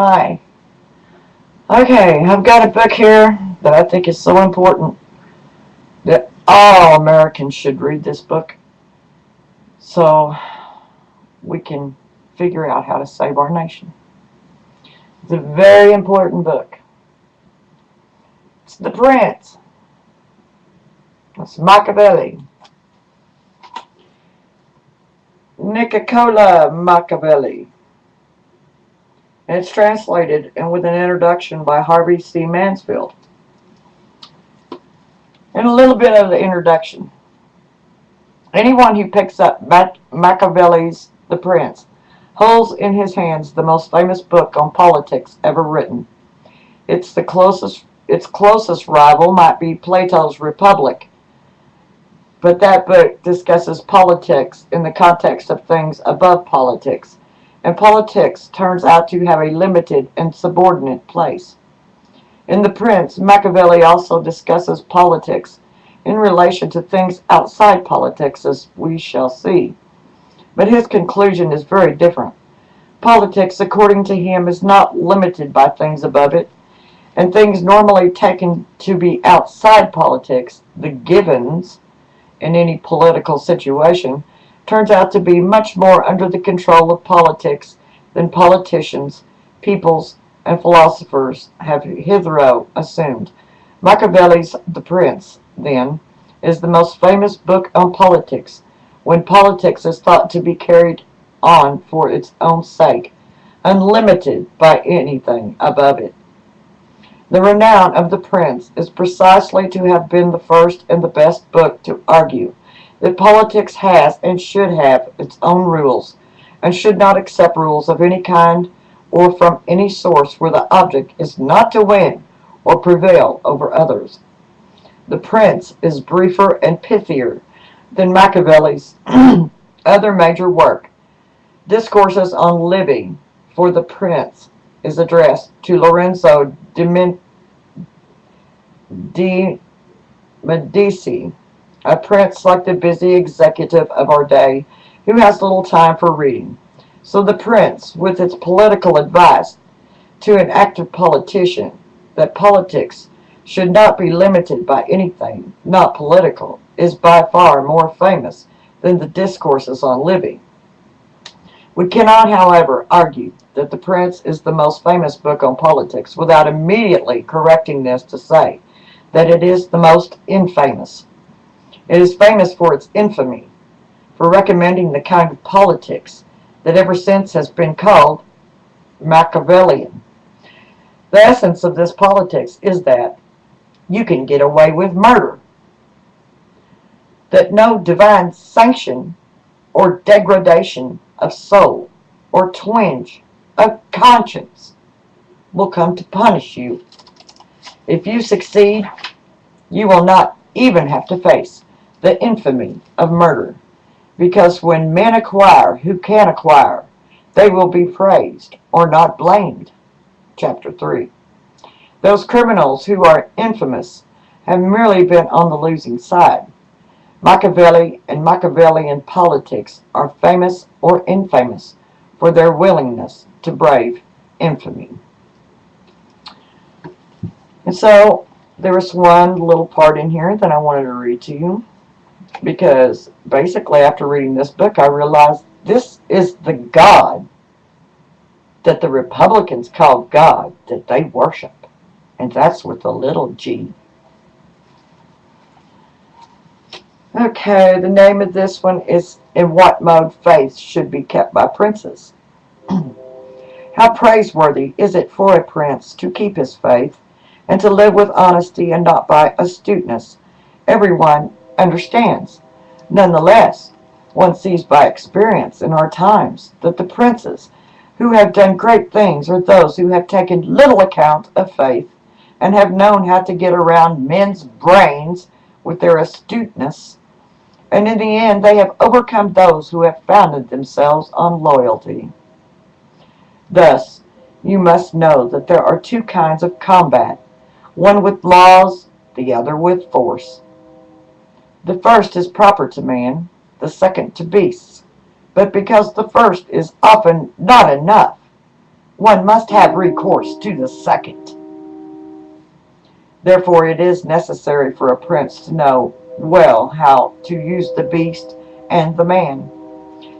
Hi. Okay, I've got a book here that I think is so important that all Americans should read this book so we can figure out how to save our nation. It's a very important book. It's The Prince. It's Machiavelli. Niccola Machiavelli. And it's translated and with an introduction by Harvey C. Mansfield. And a little bit of the introduction. Anyone who picks up Machiavelli's The Prince holds in his hands the most famous book on politics ever written. Its closest rival might be Plato's Republic, but that book discusses politics in the context of things above politics, and politics turns out to have a limited and subordinate place. In The Prince, Machiavelli also discusses politics in relation to things outside politics, as we shall see. But his conclusion is very different. Politics, according to him, is not limited by things above it, and things normally taken to be outside politics, the givens, in any political situation, turns out to be much more under the control of politics than politicians, peoples, and philosophers have hitherto assumed. Machiavelli's The Prince, then, is the most famous book on politics, when politics is thought to be carried on for its own sake, unlimited by anything above it. The renown of The Prince is precisely to have been the first and the best book to argue that politics has and should have its own rules, and should not accept rules of any kind or from any source where the object is not to win or prevail over others. The Prince is briefer and pithier than Machiavelli's other major work. Discourses on Livy for The Prince is addressed to Lorenzo de Medici, a prince like the busy executive of our day who has little time for reading. So The Prince, with its political advice to an active politician that politics should not be limited by anything not political, is by far more famous than the discourses on Livy. We cannot, however, argue that The Prince is the most famous book on politics without immediately correcting this to say that it is the most infamous. It is famous for its infamy, for recommending the kind of politics that ever since has been called Machiavellian. The essence of this politics is that you can get away with murder, that no divine sanction or degradation of soul or twinge of conscience will come to punish you. If you succeed, you will not even have to face the infamy of murder, because when men acquire who can acquire, they will be praised or not blamed. Chapter 3. Those criminals who are infamous have merely been on the losing side. Machiavelli and Machiavellian politics are famous or infamous for their willingness to brave infamy. And so there was one little part in here that I wanted to read to you, because basically after reading this book I realized this is the God that the Republicans call God that they worship, and that's with a little g. Okay, the name of this one is In What Mode Faith Should Be Kept by Princes. How praiseworthy is it for a prince to keep his faith, and to live with honesty and not by astuteness. Everyone understands. Nonetheless, one sees by experience in our times that the princes who have done great things are those who have taken little account of faith, and have known how to get around men's brains with their astuteness, and in the end they have overcome those who have founded themselves on loyalty. Thus, you must know that there are two kinds of combat, one with laws, the other with force. The first is proper to man, the second to beasts. But because the first is often not enough, one must have recourse to the second. Therefore it is necessary for a prince to know well how to use the beast and the man.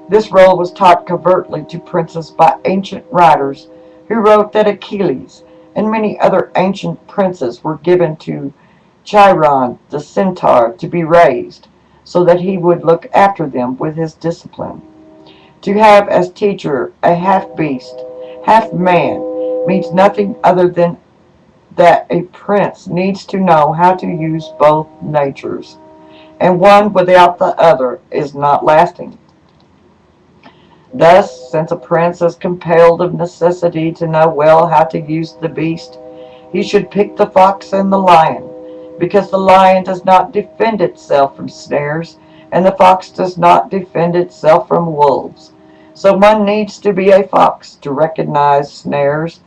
This role was taught covertly to princes by ancient writers who wrote that Achilles and many other ancient princes were given to Chiron the centaur to be raised, so that he would look after them with his discipline. To have as teacher a half beast, half man means nothing other than that a prince needs to know how to use both natures, and one without the other is not lasting. Thus, since a prince is compelled of necessity to know well how to use the beast, he should pick the fox and the lion, because the lion does not defend itself from snares, and the fox does not defend itself from wolves. So one needs to be a fox to recognize snares,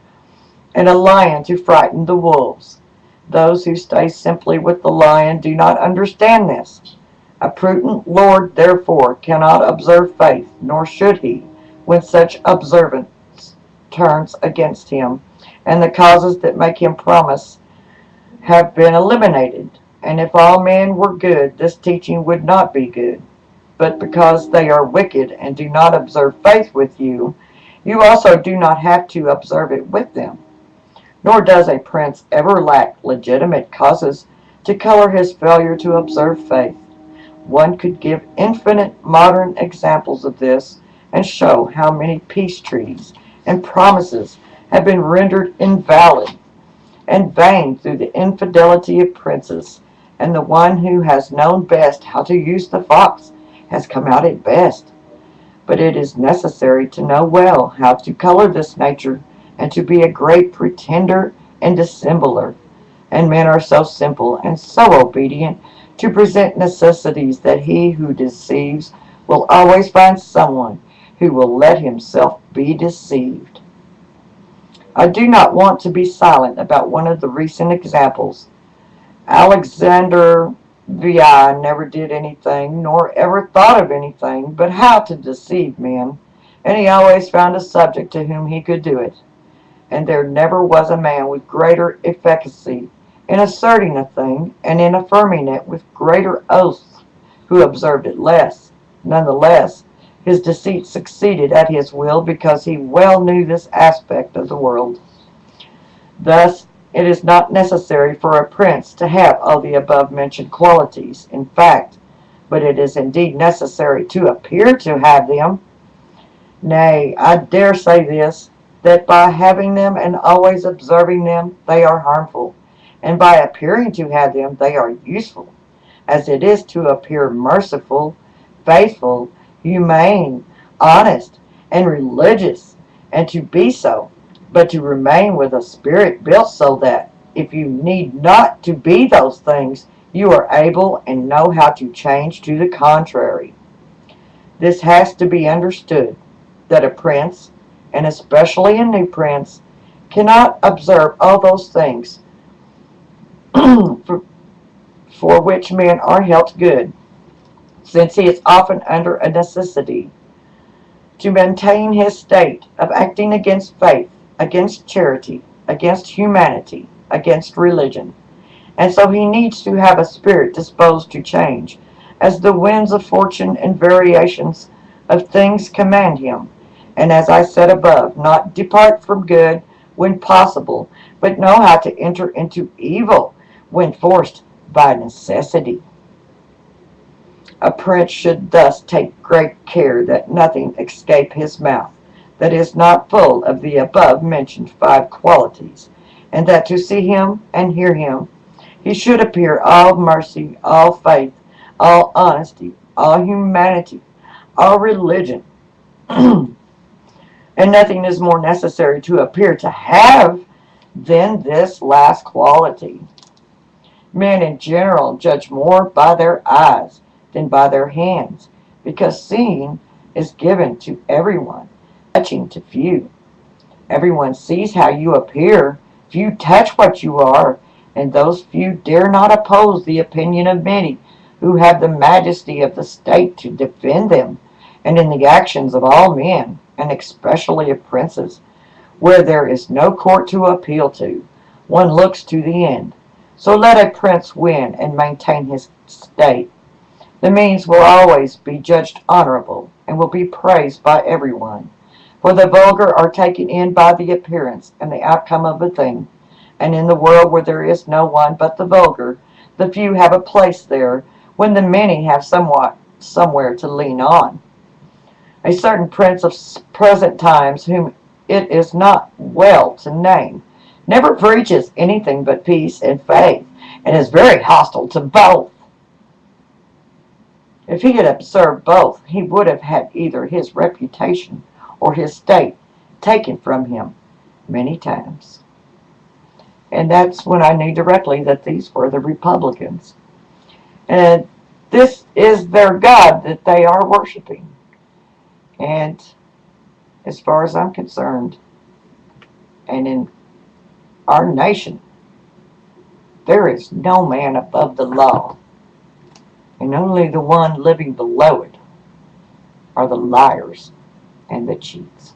and a lion to frighten the wolves. Those who stay simply with the lion do not understand this. A prudent lord, therefore, cannot observe faith, nor should he, when such observance turns against him, and the causes that make him promise have been eliminated. And if all men were good, this teaching would not be good. But because they are wicked and do not observe faith with you, you also do not have to observe it with them. Nor does a prince ever lack legitimate causes to color his failure to observe faith. One could give infinite modern examples of this and show how many peace treaties and promises have been rendered invalid and vain through the infidelity of princes, and the one who has known best how to use the fox has come out at best. But it is necessary to know well how to color this nature, and to be a great pretender and dissembler. And men are so simple and so obedient to present necessities that he who deceives will always find someone who will let himself be deceived. I do not want to be silent about one of the recent examples. Alexander VI never did anything, nor ever thought of anything, but how to deceive men, and he always found a subject to whom he could do it. And there never was a man with greater efficacy in asserting a thing, and in affirming it with greater oaths, who observed it less. Nonetheless, his deceit succeeded at his will, because he well knew this aspect of the world. Thus, it is not necessary for a prince to have all the above-mentioned qualities, in fact, but it is indeed necessary to appear to have them. Nay, I dare say this, that by having them and always observing them, they are harmful, and by appearing to have them, they are useful, as it is to appear merciful, faithful, humane, honest, and religious, and to be so, but to remain with a spirit built so that, if you need not to be those things, you are able and know how to change to the contrary. This has to be understood, that a prince, and especially a new prince, cannot observe all those things for which men are held good, since he is often under a necessity to maintain his state of acting against faith, against charity, against humanity, against religion. And so he needs to have a spirit disposed to change, as the winds of fortune and variations of things command him. And as I said above, not depart from good when possible, but know how to enter into evil when forced by necessity. A prince should thus take great care that nothing escape his mouth that is not full of the above-mentioned 5 qualities, and that to see him and hear him, he should appear all mercy, all faith, all honesty, all humanity, all religion. And nothing is more necessary to appear to have than this last quality. Men in general judge more by their eyes than by their hands, because seeing is given to everyone, touching to few. Everyone sees how you appear, few touch what you are, and those few dare not oppose the opinion of many who have the majesty of the state to defend them. And in the actions of all men, and especially of princes, Where there is no court to appeal to, one looks to the end. So let a prince win and maintain his state. The means will always be judged honorable, and will be praised by everyone. For the vulgar are taken in by the appearance and the outcome of a thing, and in the world where there is no one but the vulgar, the few have a place there, when the many have somewhere to lean on. A certain prince of present times, whom it is not well to name, never preaches anything but peace and faith, and is very hostile to both. If he had observed both, he would have had either his reputation or his state taken from him many times. And that's when I knew directly that these were the Republicans. And this is their God that they are worshiping. And as far as I'm concerned, and in our nation, there is no man above the law, and only the one living below it are the liars and the cheats.